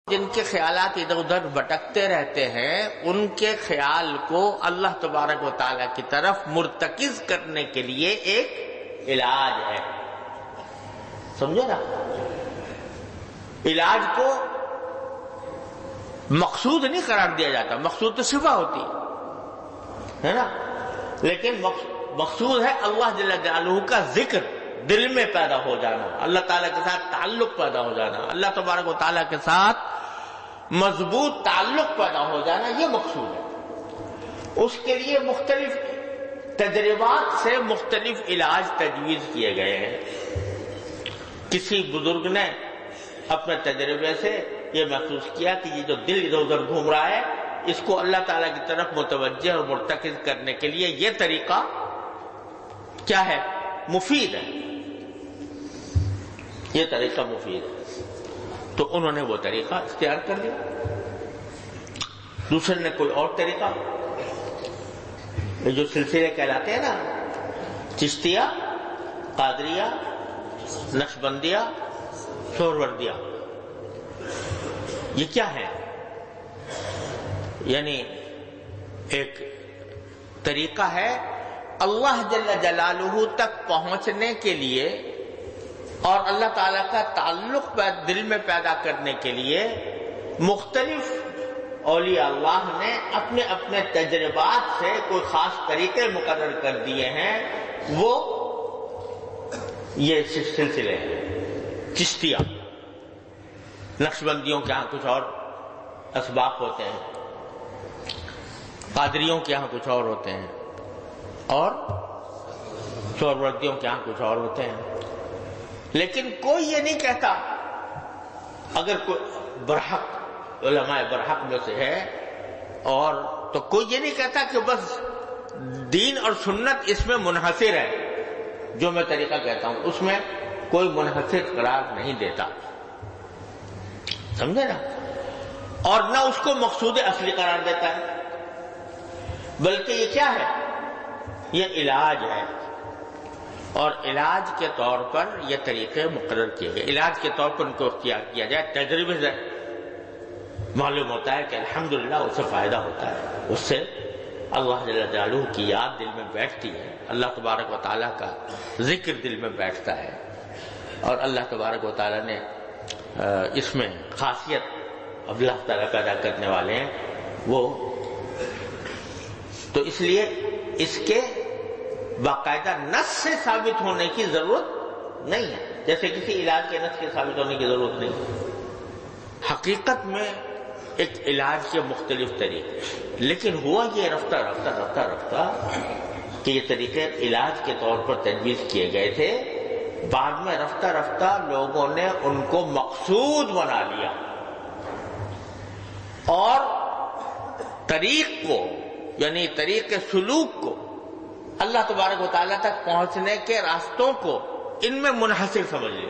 جن کے خیالات ادھر ادھر بھٹکتے رہتے ہیں ان کے خیال کو اللہ تبارک و تعالیٰ کی طرف مرتکز کرنے کے لیے ایک علاج ہے. سمجھے نا؟ علاج کو مقصود نہیں قرار دیا جاتا، مقصود تو صفہ ہوتی ہے نا، لیکن مقصود ہے اللہ جل جلالہ کا ذکر دل میں پیدا ہو جانا، اللہ تعالیٰ کے ساتھ تعلق پیدا ہو جانا، اللہ تبارک و تعالیٰ کے ساتھ مضبوط تعلق پیدا ہو جانا، یہ مقصود ہے. اس کے لیے مختلف تجربات سے مختلف علاج تجویز کیے گئے ہیں. کسی بزرگ نے اپنے تجربے سے یہ محسوس کیا کہ یہ جو دل ادھر ادھر گھوم رہا ہے اس کو اللہ تعالیٰ کی طرف متوجہ اور مرتکز کرنے کے لیے یہ طریقہ کیا ہے؟ مفید ہے. یہ طریقہ مفید ہے. تو انہوں نے وہ طریقہ اختیار کر لیا. دوسرے نے کوئی اور طریقہ، یہ جو سلسلے کہلاتے ہیں نا، چشتیہ، قادریہ، نقشبندیہ، سہروردیہ، یہ کیا ہے؟ یعنی ایک طریقہ ہے اللہ جل جلالہ تک پہنچنے کے لیے اور اللہ تعالیٰ کا تعلق دل میں پیدا کرنے کے لیے مختلف اولیاء اللہ نے اپنے اپنے تجربات سے کوئی خاص طریقے مقرر کر دیے ہیں. وہ یہ سلسلے ہیں. چشتیہ، نقشبندیوں کے ہاں کچھ اور اسباق ہوتے ہیں، قادریوں کے ہاں کچھ اور ہوتے ہیں، اور سہروردیوں کے ہاں کچھ اور ہوتے ہیں. لیکن کوئی یہ نہیں کہتا، اگر کوئی برحق علماء برحق میں سے ہے اور تو کوئی یہ نہیں کہتا کہ بس دین اور سنت اس میں منحصر ہے. جو میں طریقہ کہتا ہوں اس میں کوئی منحصر قرار نہیں دیتا، سمجھے نا؟ اور نہ اس کو مقصود اصلی قرار دیتا ہے، بلکہ یہ کیا ہے؟ یہ علاج ہے. اور علاج کے طور پر یہ طریقے مقرر کیے گئے. علاج کے طور پر ان کو اختیار کیا جائے. تجربے سے معلوم ہوتا ہے کہ الحمدللہ اس سے فائدہ ہوتا ہے، اس سے اللہ جل جلالہ کی یاد دل میں بیٹھتی ہے، اللہ تبارک و تعالیٰ کا ذکر دل میں بیٹھتا ہے. اور اللہ تبارک و تعالیٰ نے اس میں خاصیت اللہ تعالیٰ پیدا کرنے والے ہیں وہ، تو اس لیے اس کے باقاعدہ نص سے ثابت ہونے کی ضرورت نہیں ہے، جیسے کسی علاج کے نص کے ثابت ہونے کی ضرورت نہیں ہے. حقیقت میں ایک علاج کے مختلف طریقے، لیکن ہوا یہ رفتہ رفتہ رفتہ رفتہ کہ یہ طریقے علاج کے طور پر تجویز کیے گئے تھے، بعد میں رفتہ رفتہ لوگوں نے ان کو مقصود بنا لیا اور طریق کو، یعنی طریق سلوک کو، اللہ تبارک و تعالیٰ تک پہنچنے کے راستوں کو ان میں منحصر سمجھ لیا.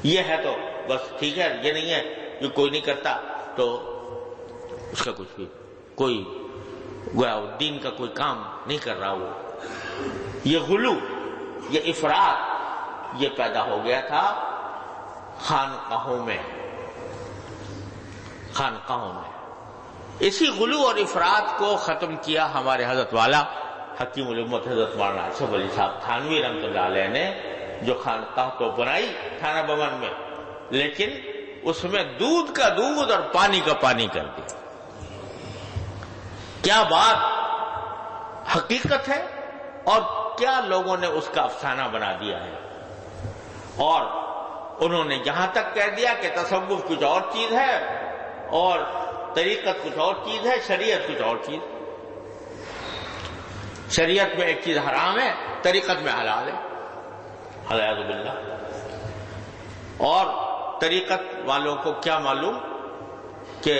یہ ہے تو بس ٹھیک ہے، یہ نہیں ہے جو کوئی نہیں کرتا تو اس کا کچھ بھی کوئی گویا دین کا کوئی کام نہیں کر رہا. وہ یہ غلو، یہ افراط یہ پیدا ہو گیا تھا خانقاہوں میں. اسی غلو اور افراد کو ختم کیا ہمارے حضرت والا حکیم الامت حضرت مولانا اشرف علی صاحب تھانوی رحمۃ اللہ علیہ نے، جو خانقاہ تو بنائی تھانہ بمن میں، لیکن اس میں دودھ کا دودھ اور پانی کا پانی کر دیا. کیا بات حقیقت ہے اور کیا لوگوں نے اس کا افسانہ بنا دیا ہے. اور انہوں نے یہاں تک کہہ دیا کہ تصوف کچھ اور چیز ہے اور طریقت کچھ اور چیز ہے، شریعت کچھ اور چیز. شریعت میں ایک چیز حرام ہے، طریقت میں حلال ہے، والعیاذ باللہ. اور طریقت والوں کو کیا معلوم کہ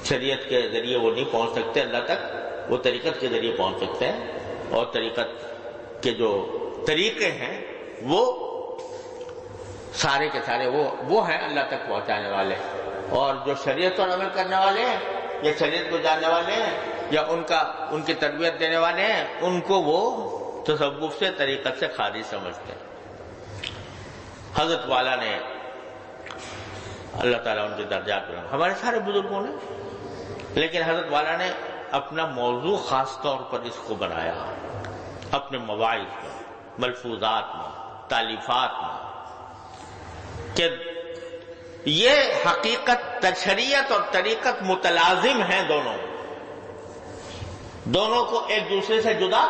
شریعت کے ذریعے وہ نہیں پہنچ سکتے اللہ تک، وہ طریقت کے ذریعے پہنچ سکتے ہیں. اور طریقت کے جو طریقے ہیں وہ سارے کے سارے وہ ہیں اللہ تک پہنچانے والے. اور جو شریعت پر عمل کرنے والے ہیں یا شریعت کو جاننے والے ہیں یا ان کی تربیت دینے والے ہیں، ان کو وہ تصوف سے، طریقت سے خارج سمجھتے ہیں. حضرت والا نے اللہ تعالیٰ ان کے درجات بلند. ہمارے سارے بزرگوں نے، لیکن حضرت والا نے اپنا موضوع خاص طور پر اس کو بنایا، اپنے مواعظ میں، ملفوظات میں، تالیفات میں، کہ یہ حقیقت شریعت اور طریقت متلازم ہیں، دونوں کو ایک دوسرے سے جدا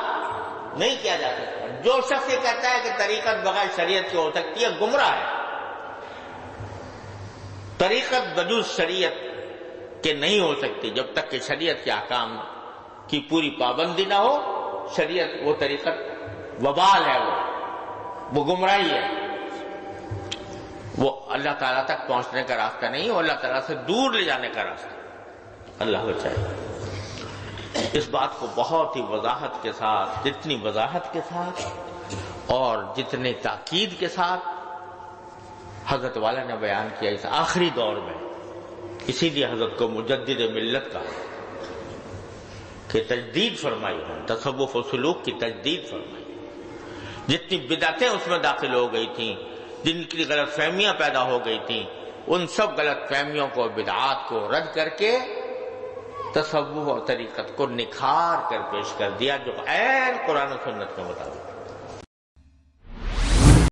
نہیں کیا جا سکتا. جو شخص یہ کہتا ہے کہ طریقت بغیر شریعت کی ہو سکتی ہے، گمراہ ہے. طریقت بجز شریعت کے نہیں ہو سکتی جب تک کہ شریعت کے احکام کی پوری پابندی نہ ہو. شریعت وہ طریقت وبال ہے، وہ گمراہی ہے، وہ اللہ تعالیٰ تک پہنچنے کا راستہ نہیں، وہ اللہ تعالیٰ سے دور لے جانے کا راستہ. اللہ بچائے. اس بات کو بہت ہی وضاحت کے ساتھ، جتنی وضاحت کے ساتھ اور جتنے تاکید کے ساتھ حضرت والا نے بیان کیا اس آخری دور میں. اسی لیے حضرت کو مجدد ملت کا کہ تجدید فرمائی ہے، تصوف و سلوک کی تجدید فرمائی. جتنی بدعتیں اس میں داخل ہو گئی تھیں، جن کی غلط فہمیاں پیدا ہو گئی تھیں، ان سب غلط فہمیوں کو، بدعات کو رد کر کے تصوف اور طریقت کو نکھار کر پیش کر دیا، جو عین قرآن و سنت کے مطابق.